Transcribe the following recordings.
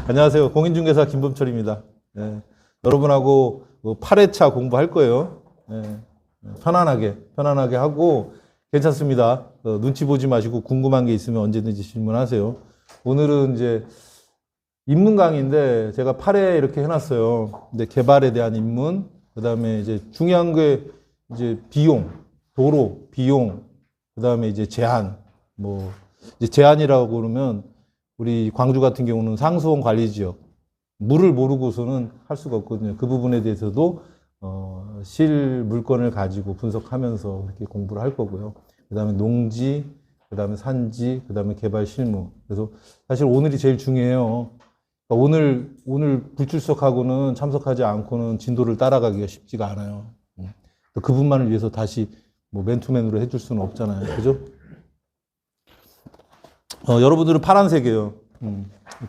안녕하세요. 공인중개사 김범철입니다. 네. 여러분하고 8회차 공부할 거예요. 네. 편안하게 하고 괜찮습니다. 눈치 보지 마시고 궁금한 게 있으면 언제든지 질문하세요. 오늘은 이제 입문 강의인데 제가 8회 이렇게 해놨어요. 근데 개발에 대한 입문, 그 다음에 이제 중요한 게 이제 비용, 도로, 비용, 그 다음에 이제 제한, 이제 제한이라고 그러면 우리 광주 같은 경우는 상수원 관리지역, 물을 모르고서는 할 수가 없거든요. 그 부분에 대해서도 실 물건을 가지고 분석하면서 이렇게 공부를 할 거고요. 그 다음에 농지, 그 다음에 산지, 그 다음에 개발 실무. 그래서 사실 오늘이 제일 중요해요. 그러니까 오늘 불출석하고는 참석하지 않고는 진도를 따라가기가 쉽지가 않아요. 그분만을 위해서 다시 맨투맨으로 해줄 수는 없잖아요. 그죠? 여러분들은 파란색이에요.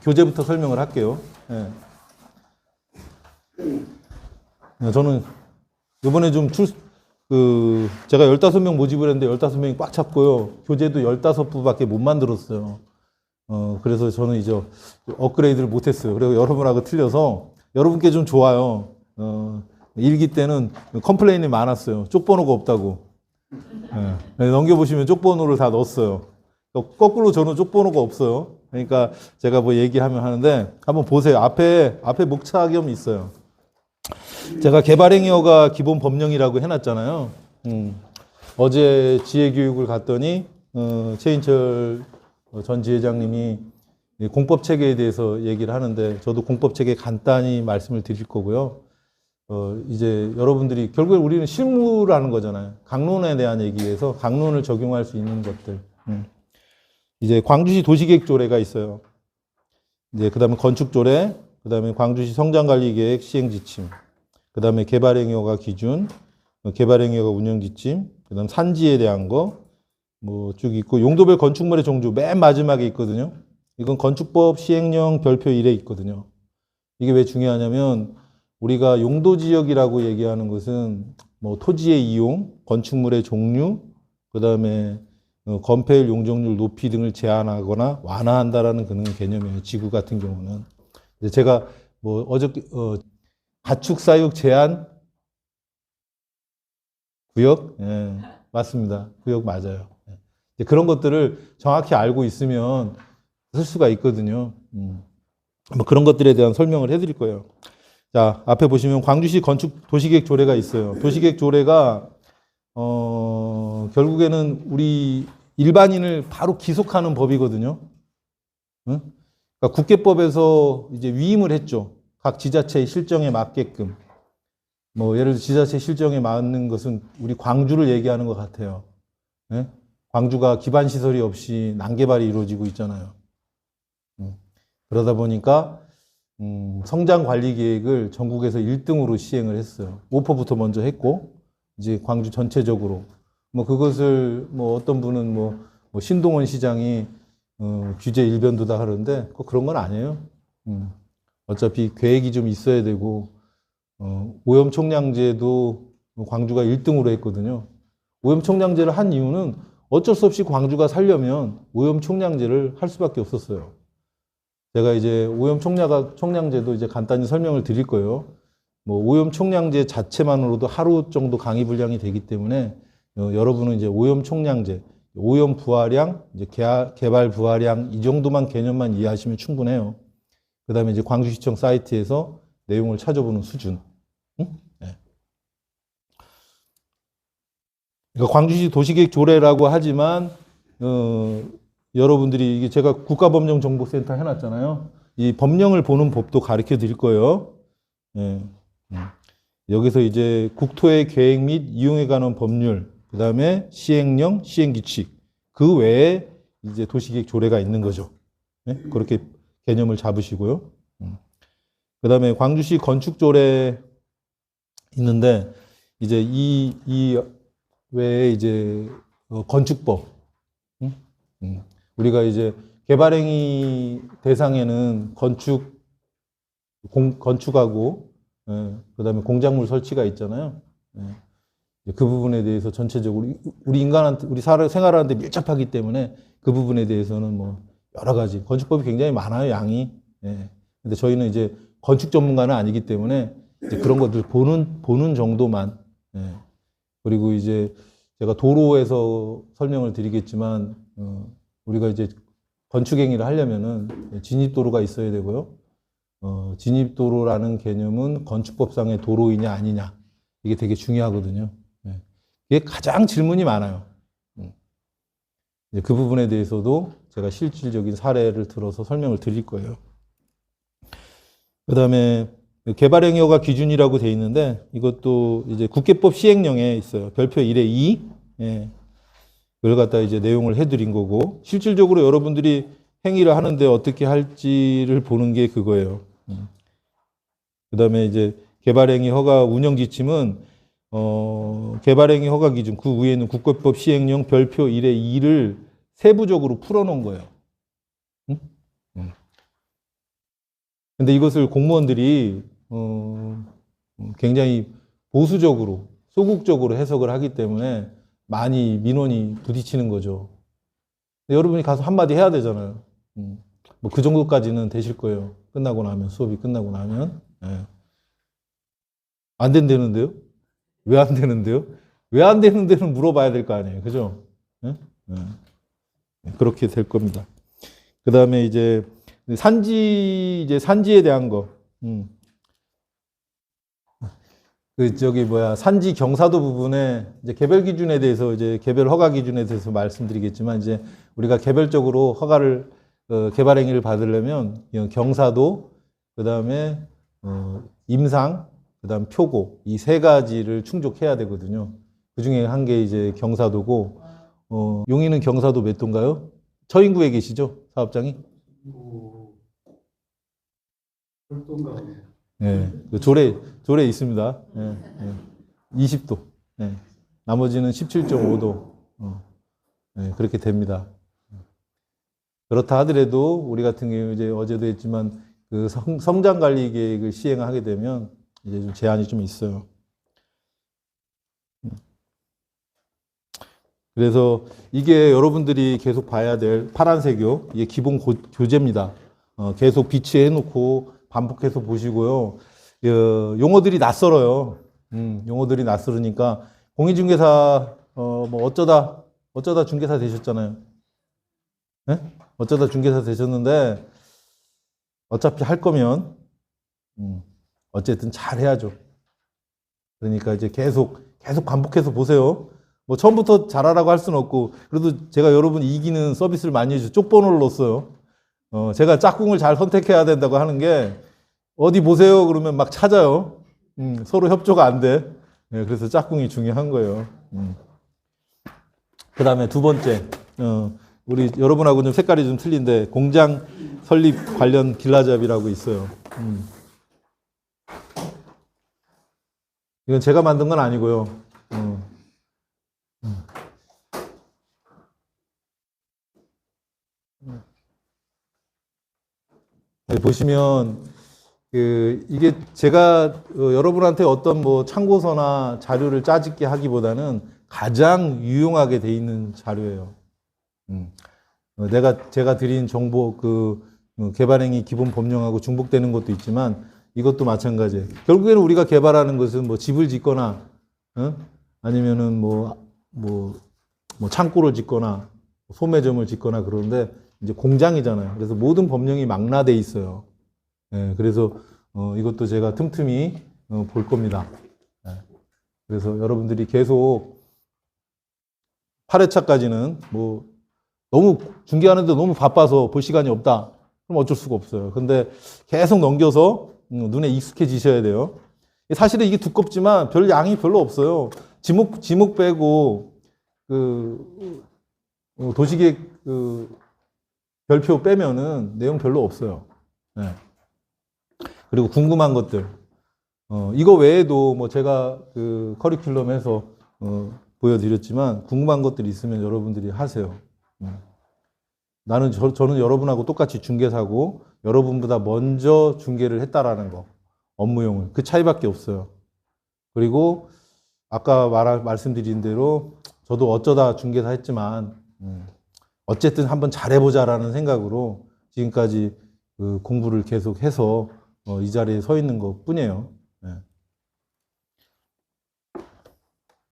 교재부터 설명을 할게요. 네. 저는 이번에 좀 제가 15명 모집을 했는데 15명이 꽉 찼고요. 교재도 15부밖에 못 만들었어요. 그래서 저는 이제 업그레이드를 못 했어요. 그리고 여러분하고 틀려서 여러분께 좀 좋아요. 일기 때는 컴플레인이 많았어요. 쪽번호가 없다고. 네. 넘겨보시면 쪽번호를 다 넣었어요. 거꾸로 저는 쪽번호가 없어요. 그러니까 제가 얘기하면 하는데 한번 보세요. 앞에 목차겸 있어요. 제가 개발행위허가 기본 법령이라고 해놨잖아요. 어제 지혜교육을 갔더니 최인철 전 지회장님이 공법체계에 대해서 얘기를 하는데 저도 공법체계 간단히 말씀을 드릴 거고요. 이제 여러분들이 결국에 우리는 실무라는 거잖아요. 강론에 대한 얘기에서 강론을 적용할 수 있는 것들. 이제 광주시 도시계획 조례가 있어요. 이제 그다음에 건축 조례, 그다음에 광주시 성장관리계획 시행 지침, 그다음에 개발행위허가 기준, 개발행위허가 운영 지침, 그다음 산지에 대한 거 쭉 있고 용도별 건축물의 종류 맨 마지막에 있거든요. 이건 건축법 시행령 별표 1에 있거든요. 이게 왜 중요하냐면 우리가 용도지역이라고 얘기하는 것은 토지의 이용, 건축물의 종류, 그다음에 건폐율, 용적률 높이 등을 제한하거나 완화한다라는 그런 개념이에요. 지구 같은 경우는. 제가 어저께 가축 사육 제한 구역? 예, 맞습니다. 구역 맞아요. 그런 것들을 정확히 알고 있으면 쓸 수가 있거든요. 그런 것들에 대한 설명을 해드릴 거예요. 자, 앞에 보시면 광주시 건축 도시계획 조례가 있어요. 도시계획 조례가 결국에는 우리 일반인을 바로 기속하는 법이거든요. 응? 그러니까 국계법에서 이제 위임을 했죠. 각 지자체의 실정에 맞게끔. 예를 들어 지자체 실정에 맞는 것은 우리 광주를 얘기하는 것 같아요. 네? 광주가 기반시설이 없이 난개발이 이루어지고 있잖아요. 그러다 보니까 성장관리계획을 전국에서 1등으로 시행을 했어요. 오퍼부터 먼저 했고 이제 광주 전체적으로 그것을 어떤 분은 신동원 시장이 규제 일변도다 하는데 그런 건 아니에요. 어차피 계획이 좀 있어야 되고 오염총량제도 광주가 1등으로 했거든요. 오염총량제를 한 이유는 어쩔 수 없이 광주가 살려면 오염총량제를 할 수밖에 없었어요. 제가 이제 오염총량제도 이제 간단히 설명을 드릴 거예요. 오염총량제 자체만으로도 하루 정도 강의 분량이 되기 때문에 여러분은 이제 오염총량제, 오염 부하량, 이제 개발 부하량 이 정도만 개념만 이해하시면 충분해요. 그 다음에 이제 광주시청 사이트에서 내용을 찾아보는 수준. 응? 네. 그러니까 광주시 도시계획 조례라고 하지만 여러분들이 이게 제가 국가법령정보센터 해놨잖아요. 이 법령을 보는 법도 가르쳐 드릴 거예요. 네. 여기서 이제 국토의 계획 및 이용에 관한 법률, 그 다음에 시행령, 시행규칙, 그 외에 이제 도시계획 조례가 있는 거죠. 네? 그렇게 개념을 잡으시고요. 그 다음에 광주시 건축조례 있는데, 이제 이 외에 이제 건축법. 우리가 이제 개발행위 대상에는 건축하고, 그 다음에 공작물 설치가 있잖아요. 그 부분에 대해서 전체적으로 우리 인간한테, 우리 생활하는데 밀접하기 때문에 그 부분에 대해서는 여러 가지 건축법이 굉장히 많아요, 양이. 예. 근데 저희는 이제 건축 전문가는 아니기 때문에 이제 그런 것들 보는 정도만. 예. 그리고 이제 제가 도로에서 설명을 드리겠지만, 우리가 이제 건축행위를 하려면은 진입도로가 있어야 되고요. 진입도로라는 개념은 건축법상의 도로이냐 아니냐. 이게 되게 중요하거든요. 예. 이게 가장 질문이 많아요. 이제 그 부분에 대해서도 제가 실질적인 사례를 들어서 설명을 드릴 거예요. 그 다음에 개발행위 허가 기준이라고 돼 있는데 이것도 이제 국계법 시행령에 있어요. 별표 1의 2. 예. 그걸 갖다 이제 내용을 해드린 거고 실질적으로 여러분들이 행위를 하는데 어떻게 할지를 보는 게 그거예요. 그 다음에 이제 개발행위 허가 운영 지침은 개발행위 허가 기준 그 위에는 국계법 시행령 별표 1의 2를 세부적으로 풀어놓은 거예요. 응? 근데 이것을 공무원들이 굉장히 보수적으로 소극적으로 해석을 하기 때문에 많이 민원이 부딪히는 거죠. 근데 여러분이 가서 한마디 해야 되잖아요. 뭐 그 정도까지는 되실 거예요. 끝나고 나면 수업이 끝나고 나면. 예. 안 된다는데요? 왜 안 되는데요? 왜 안 되는데는 물어봐야 될 거 아니에요. 그죠? 예? 예. 그렇게 될 겁니다. 그 다음에 이제 산지에 대한 거. 산지 경사도 부분에 이제 개별 기준에 대해서 이제 개별 허가 기준에 대해서 말씀드리겠지만 이제 우리가 개별적으로 허가를 개발 행위를 받으려면 경사도 그다음에 임상 그다음 표고 이 세 가지를 충족해야 되거든요. 그 중에 한 게 이제 경사도고 용인은 경사도 몇 도인가요? 처인구에 계시죠? 사업장이? 별도인가? 네, 그 조례 있습니다. 네, 네. 20도. 네. 나머지는 17.5도. 네, 그렇게 됩니다. 그렇다 하더라도 우리 같은 경우 이제 어제도 했지만 그 성장 관리 계획을 시행하게 되면 이제 좀 제한이 좀 있어요. 그래서 이게 여러분들이 계속 봐야 될 파란색이요. 이게 기본 교재입니다. 계속 비치해 놓고 반복해서 보시고요. 용어들이 낯설어요. 용어들이 낯설으니까 공인중개사 뭐 어쩌다 중개사 되셨잖아요. 네? 어쩌다 중개사 되셨는데 어차피 할 거면 어쨌든 잘 해야죠. 그러니까 이제 계속 반복해서 보세요. 뭐 처음부터 잘하라고 할 수는 없고 그래도 제가 여러분 이기는 서비스를 많이 해주죠. 쪽번호를 넣었어요. 제가 짝꿍을 잘 선택해야 된다고 하는 게 어디 보세요 그러면 막 찾아요. 서로 협조가 안 돼. 네, 그래서 짝꿍이 중요한 거예요. 그 다음에 두 번째, 우리 여러분하고 좀 색깔이 좀 틀린데 공장 설립 관련 길라잡이라고 있어요. 이건 제가 만든 건 아니고요. 보시면 이게 제가 여러분한테 어떤 뭐 참고서나 자료를 짜집게 하기보다는 가장 유용하게 돼 있는 자료예요. 제가 드린 정보 개발행위 기본 법령하고 중복되는 것도 있지만 이것도 마찬가지예요. 결국에는 우리가 개발하는 것은 뭐 집을 짓거나 아니면은 뭐 창고를 짓거나 소매점을 짓거나 그러는데 이제 공장이잖아요. 그래서 모든 법령이 망라돼 있어요. 예, 그래서 이것도 제가 틈틈이 볼 겁니다. 예, 그래서 여러분들이 계속 8회차까지는 뭐 너무 중개하는데 너무 바빠서 볼 시간이 없다. 그럼 어쩔 수가 없어요. 근데 계속 넘겨서 눈에 익숙해지셔야 돼요. 사실은 이게 두껍지만 별 양이 별로 없어요. 지목 빼고 도시계획 별표 빼면은 내용 별로 없어요. 네. 그리고 궁금한 것들. 이거 외에도 뭐 제가 커리큘럼에서 보여드렸지만 궁금한 것들이 있으면 여러분들이 하세요. 저는 여러분하고 똑같이 중개사고 여러분보다 먼저 중개를 했다라는 거. 업무용을. 그 차이밖에 없어요. 그리고 아까 말씀드린 대로 저도 어쩌다 중개사 했지만 어쨌든 한번 잘해보자라는 생각으로 지금까지 그 공부를 계속해서 이 자리에 서 있는 것 뿐이에요.